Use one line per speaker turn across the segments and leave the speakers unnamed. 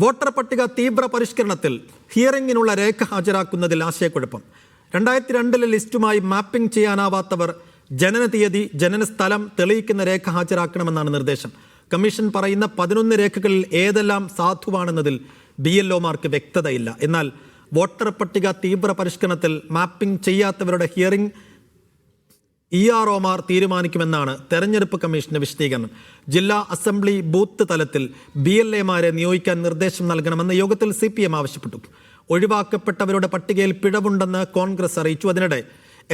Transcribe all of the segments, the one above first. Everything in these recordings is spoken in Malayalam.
വോട്ടർ പട്ടിക തീവ്ര പരിഷ്കരണത്തിൽ ഹിയറിംഗിനുള്ള രേഖ ഹാജരാക്കുന്നതിൽ ആശയക്കുഴപ്പം. 2002 ലിസ്റ്റുമായി മാപ്പിംഗ് ചെയ്യാനാവാത്തവർ ജനന തീയതി, ജനന സ്ഥലം തെളിയിക്കുന്ന രേഖ ഹാജരാക്കണമെന്നാണ് നിർദ്ദേശം. കമ്മീഷൻ പറയുന്ന 11 രേഖകളിൽ ഏതെല്ലാം സാധുവാണെന്നതിൽ BLOമാർക്ക് വ്യക്തതയില്ല. എന്നാൽ വോട്ടർ പട്ടിക തീവ്ര പരിഷ്കരണത്തിൽ മാപ്പിംഗ് ചെയ്യാത്തവരുടെ ഹിയറിംഗ് EROമാർ തീരുമാനിക്കുമെന്നാണ് തെരഞ്ഞെടുപ്പ് കമ്മീഷന്റെ വിശദീകരണം. ജില്ലാ അസംബ്ലി ബൂത്ത് തലത്തിൽ BLAമാരെ നിയോഗിക്കാൻ നിർദ്ദേശം നൽകണമെന്ന് യോഗത്തിൽ CPM ആവശ്യപ്പെട്ടു. ഒഴിവാക്കപ്പെട്ടവരുടെ പട്ടികയിൽ പിഴവുണ്ടെന്ന് കോൺഗ്രസ് അറിയിച്ചു. അതിനിടെ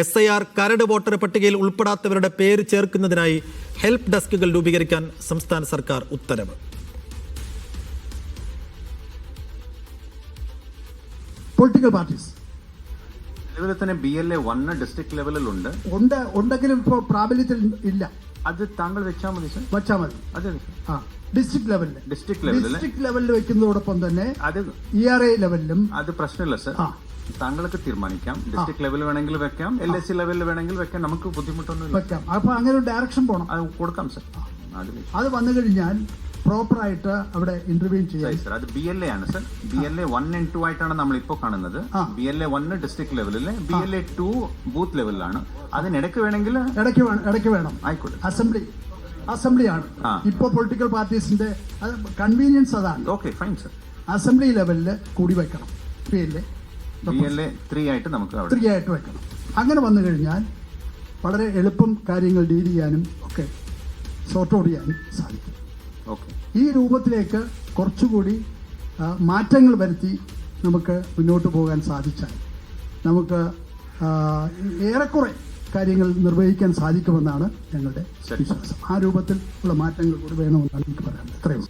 SIR കരട് വോട്ടർ പട്ടികയിൽ ഉൾപ്പെടാത്തവരുടെ പേര് ചേർക്കുന്നതിനായി ഹെൽപ്പ് ഡെസ്കുകൾ രൂപീകരിക്കാൻ സംസ്ഥാന സർക്കാർ ഉത്തരവ്.
പൊളിറ്റിക്കൽ പാർട്ടീസ്
ലെവലിൽ തന്നെ BLA 1 ഡിസ്ട്രിക്ട് ലെവലിലുണ്ട്.
ഉണ്ടെങ്കിലും ഇപ്പോൾ പ്രാബല്യത്തിൽ ഇല്ല.
അത് താങ്കൾ വെച്ചാൽ മതി സർ.
വെച്ചാൽ മതി.
അതെ
ആ, ഡിസ്ട്രിക്ട് ലെവലിൽ വെക്കുന്നതോടൊപ്പം തന്നെ
അത്
ERA ലെവലിലും
അത് പ്രശ്നമില്ല സർ. താങ്കൾക്ക് തീരുമാനിക്കാം. ഡിസ്ട്രിക്ട് ലെവലിൽ വേണമെങ്കിൽ വെക്കാം, LSC ലെവലിൽ വേണമെങ്കിൽ വെക്കാം. നമുക്ക് ബുദ്ധിമുട്ടൊന്നും
വെക്കാം. അപ്പൊ അങ്ങനെ ഒരു ഡയറക്ഷൻ പോകണം.
അത് കൊടുക്കാം സർ.
അത് വന്നു കഴിഞ്ഞാൽ പ്രോപ്പറായിട്ട് അവിടെ ഇന്റർവ്യൂ ചെയ്യാം
സർ. അത് BLA ആണ് സർ. BLA 1 and 2 ആയിട്ടാണ് നമ്മൾ ഇപ്പോൾ കാണുന്നത്. BLA 1 ഡിസ്ട്രിക്ട് ലെവലില്, BLA 2 ബൂത്ത് ലെവലിലാണ്. അതിനിടയ്ക്ക് വേണമെങ്കിൽ
ഇടയ്ക്ക് വേണം.
ആയിക്കോട്ടെ.
അസംബ്ലിയാണ് ഇപ്പൊ പൊളിറ്റിക്കൽ പാർട്ടീസിന്റെ കൺവീനിയൻസ്. അതാണ്.
Okay, fine sir.
അസംബ്ലി ലെവലിൽ കൂടി വെക്കണം.
BLA 3 ആയിട്ട് നമുക്ക്
3 ആയിട്ട് വെക്കണം. അങ്ങനെ വന്നു കഴിഞ്ഞാൽ വളരെ എളുപ്പം കാര്യങ്ങൾ ഡീൽ ചെയ്യാനും ഒക്കെ സോർട്ട് ഔട്ട് ചെയ്യാനും സാധിക്കും. ഈ രൂപത്തിലേക്ക് കുറച്ചുകൂടി മാറ്റങ്ങൾ വരുത്തി നമുക്ക് മുന്നോട്ട് പോകാൻ സാധിച്ചാൽ നമുക്ക് ഏറെക്കുറെ കാര്യങ്ങൾ നിർവഹിക്കാൻ സാധിക്കുമെന്നാണ് ഞങ്ങളുടെ വിശ്വാസം. ആ രൂപത്തിൽ ഉള്ള മാറ്റങ്ങൾ കൂടി വേണമെന്നാണ് എനിക്ക് പറയാനുള്ളത്. ഇത്രയും.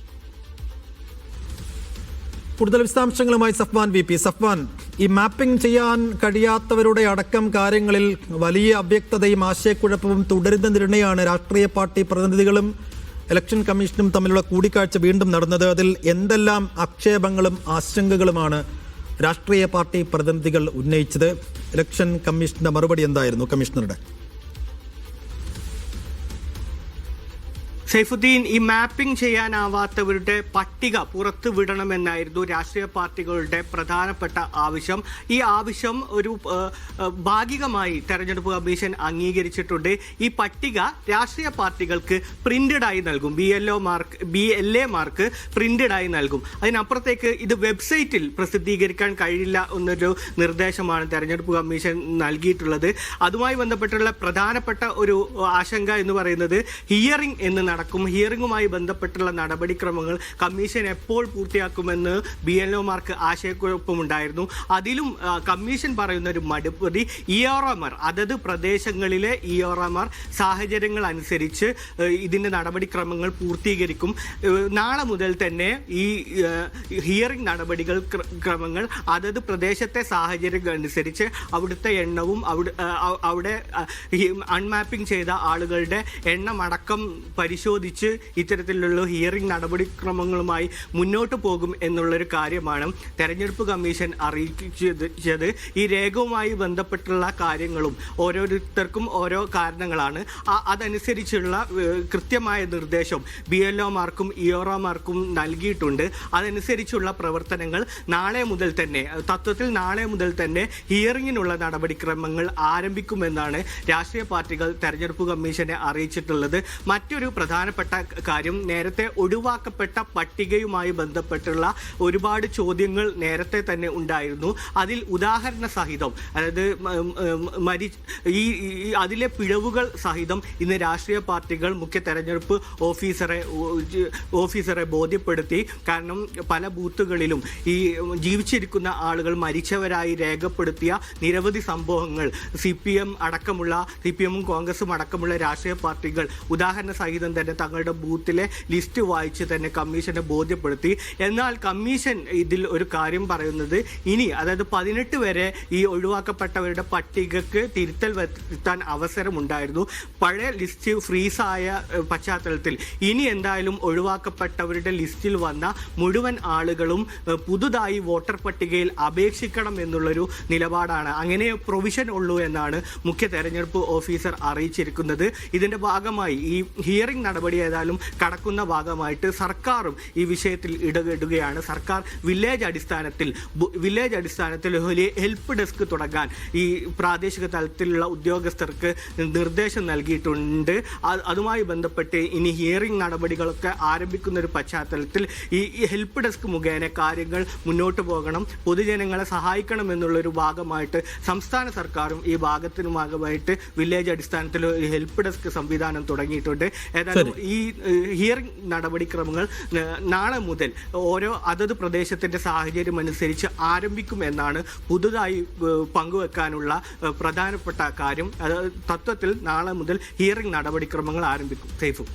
കൂടുതൽ വിശദാംശങ്ങളുമായി സഫ്വാൻ VP. സഫ്വാൻ, ഈ മാപ്പിംഗ് ചെയ്യാൻ കഴിയാത്തവരുടെ അടക്കം കാര്യങ്ങളിൽ വലിയ അവ്യക്തതയും ആശയക്കുഴപ്പവും തുടരുന്നതിനിടെയാണ് രാഷ്ട്രീയ പാർട്ടി പ്രതിനിധികളും ഇലക്ഷൻ കമ്മീഷനും തമ്മിലുള്ള കൂടിക്കാഴ്ച വീണ്ടും നടന്നത്. അതിൽ എന്തെല്ലാം ആക്ഷേപങ്ങളും ആശങ്കകളുമാണ് രാഷ്ട്രീയ പാർട്ടി പ്രതിനിധികൾ ഉന്നയിച്ചത്? ഇലക്ഷൻ കമ്മീഷന്റെ മറുപടി എന്തായിരുന്നു കമ്മീഷണറുടെ?
സൈഫുദ്ദീൻ, ഈ മാപ്പിംഗ് ചെയ്യാനാവാത്തവരുടെ പട്ടിക പുറത്തു വിടണമെന്നായിരുന്നു രാഷ്ട്രീയ പാർട്ടികളുടെ പ്രധാനപ്പെട്ട ആവശ്യം. ഈ ആവശ്യം ഒരു ഭാഗികമായി തെരഞ്ഞെടുപ്പ് കമ്മീഷൻ അംഗീകരിച്ചിട്ടുണ്ട്. ഈ പട്ടിക രാഷ്ട്രീയ പാർട്ടികൾക്ക് പ്രിന്റഡായി നൽകും. BLAമാർക്ക് പ്രിന്റഡായി നൽകും. അതിനപ്പുറത്തേക്ക് ഇത് വെബ്സൈറ്റിൽ പ്രസിദ്ധീകരിക്കാൻ കഴിയില്ല എന്നൊരു നിർദ്ദേശമാണ് തെരഞ്ഞെടുപ്പ് കമ്മീഷൻ നൽകിയിട്ടുള്ളത്. അതുമായി ബന്ധപ്പെട്ടുള്ള പ്രധാനപ്പെട്ട ഒരു ആശങ്ക എന്ന് പറയുന്നത് ഹിയറിംഗ് എന്ന് നടക്കും. ഹിയറിംഗുമായി ബന്ധപ്പെട്ടുള്ള നടപടിക്രമങ്ങൾ കമ്മീഷൻ എപ്പോൾ പൂർത്തിയാക്കുമെന്ന് BLOമാർക്ക് ആശയക്കുഴപ്പമുണ്ടായിരുന്നു. അതിലും കമ്മീഷൻ പറയുന്ന ഒരു മറുപടി EROമാർ, അതത് പ്രദേശങ്ങളിലെ EROമാർ സാഹചര്യങ്ങൾ അനുസരിച്ച് ഇതിന്റെ നടപടിക്രമങ്ങൾ പൂർത്തീകരിക്കും. നാളെ മുതൽ തന്നെ ഈ ഹിയറിംഗ് നടപടികൾ ക്രമങ്ങൾ അതത് പ്രദേശത്തെ സാഹചര്യങ്ങൾ അനുസരിച്ച് അവിടുത്തെ എണ്ണവും അവിടെ അൺമാപ്പിംഗ് ചെയ്ത ആളുകളുടെ എണ്ണം അടക്കം പരിശോധിച്ച് ഇത്തരത്തിലുള്ള ഹിയറിംഗ് നടപടിക്രമങ്ങളുമായി മുന്നോട്ട് പോകും എന്നുള്ളൊരു കാര്യമാണ് തെരഞ്ഞെടുപ്പ് കമ്മീഷൻ അറിയിച്ചത്. ഈ രേഖവുമായി ബന്ധപ്പെട്ടുള്ള കാര്യങ്ങളും ഓരോരുത്തർക്കും ഓരോ കാരണങ്ങളാണ്. അതനുസരിച്ചുള്ള കൃത്യമായ നിർദ്ദേശം BLOമാർക്കും EROമാർക്കും നൽകിയിട്ടുണ്ട്. അതനുസരിച്ചുള്ള പ്രവർത്തനങ്ങൾ നാളെ മുതൽ തന്നെ ഹിയറിംഗിനുള്ള നടപടിക്രമങ്ങൾ ആരംഭിക്കുമെന്നാണ് രാഷ്ട്രീയ പാർട്ടികൾ തെരഞ്ഞെടുപ്പ് കമ്മീഷനെ അറിയിച്ചിട്ടുള്ളത്. മറ്റൊരു പ്രധാനപ്പെട്ട കാര്യം, നേരത്തെ ഒഴിവാക്കപ്പെട്ട പട്ടികയുമായി ബന്ധപ്പെട്ടുള്ള ഒരുപാട് ചോദ്യങ്ങൾ നേരത്തെ തന്നെ ഉണ്ടായിരുന്നു. അതിൽ ഉദാഹരണ സഹിതം, അതായത് അതിലെ പിഴവുകൾ സഹിതം ഇന്ന് രാഷ്ട്രീയ പാർട്ടികൾ മുഖ്യ തെരഞ്ഞെടുപ്പ് ഓഫീസറെ ബോധ്യപ്പെടുത്തി. കാരണം പല ബൂത്തുകളിലും ഈ ജീവിച്ചിരിക്കുന്ന ആളുകൾ മരിച്ചവരായി രേഖപ്പെടുത്തിയ നിരവധി സംഭവങ്ങൾ CPMും കോൺഗ്രസും അടക്കമുള്ള രാഷ്ട്രീയ പാർട്ടികൾ ഉദാഹരണ സഹിതം തന്നെ തങ്ങളുടെ ബൂത്തിലെ ലിസ്റ്റ് വായിച്ച് തന്നെ കമ്മീഷനെ ബോധ്യപ്പെടുത്തി. എന്നാൽ കമ്മീഷൻ ഇതിൽ ഒരു കാര്യം പറയുന്നത്, ഇനി അതായത് 18 വരെ ഈ ഒഴിവാക്കപ്പെട്ടവരുടെ പട്ടികക്ക് തിരുത്തൽ വരുത്താൻ അവസരമുണ്ടായിരുന്നു. പഴയ ലിസ്റ്റ് ഫ്രീസായ പശ്ചാത്തലത്തിൽ ഇനി എന്തായാലും ഒഴിവാക്കപ്പെട്ടവരുടെ ലിസ്റ്റിൽ വന്ന മുഴുവൻ ആളുകളും പുതുതായി വോട്ടർ പട്ടികയിൽ അപേക്ഷിക്കണം എന്നുള്ളൊരു നിലപാടാണ്. അങ്ങനെ പ്രൊവിഷൻ ഉള്ളൂ എന്നാണ് മുഖ്യ തെരഞ്ഞെടുപ്പ് ഓഫീസർ അറിയിച്ചിരിക്കുന്നത്. ഇതിന്റെ ഭാഗമായി ഈ ഹിയറിംഗ് നടപടി ഏതായാലും കടക്കുന്ന ഭാഗമായിട്ട് സർക്കാരും ഈ വിഷയത്തിൽ ഇടപെടുകയാണ്. സർക്കാർ വില്ലേജ് അടിസ്ഥാനത്തിൽ ഒരു ഹെൽപ്പ് ഡെസ്ക് തുടങ്ങാൻ ഈ പ്രാദേശിക തലത്തിലുള്ള ഉദ്യോഗസ്ഥർക്ക് നിർദ്ദേശം നൽകിയിട്ടുണ്ട്. അതുമായി ബന്ധപ്പെട്ട് ഇനി ഹിയറിംഗ് നടപടികളൊക്കെ ആരംഭിക്കുന്ന ഒരു പശ്ചാത്തലത്തിൽ ഈ ഹെൽപ്പ് ഡെസ്ക് മുഖേന കാര്യങ്ങൾ മുന്നോട്ട് പോകണം, പൊതുജനങ്ങളെ സഹായിക്കണം എന്നുള്ളൊരു ഭാഗമായിട്ട് സംസ്ഥാന സർക്കാരും ഈ ഭാഗത്തിന് ഭാഗമായിട്ട് വില്ലേജ് അടിസ്ഥാനത്തിൽ ഒരു ഹെൽപ്പ് ഡെസ്ക് സംവിധാനം തുടങ്ങിയിട്ടുണ്ട്. ഏതായാലും ഈ ഹിയറിംഗ് നടപടിക്രമങ്ങൾ നാളെ മുതൽ ഓരോ അതത് പ്രദേശത്തിന്റെ സാഹചര്യം അനുസരിച്ച് ആരംഭിക്കുമെന്നാണ് പുതുതായി പങ്കുവെക്കാനുള്ള പ്രധാനപ്പെട്ട കാര്യം. തത്വത്തിൽ നാളെ മുതൽ ഹിയറിംഗ് നടപടിക്രമങ്ങൾ ആരംഭിക്കും. സേഫു.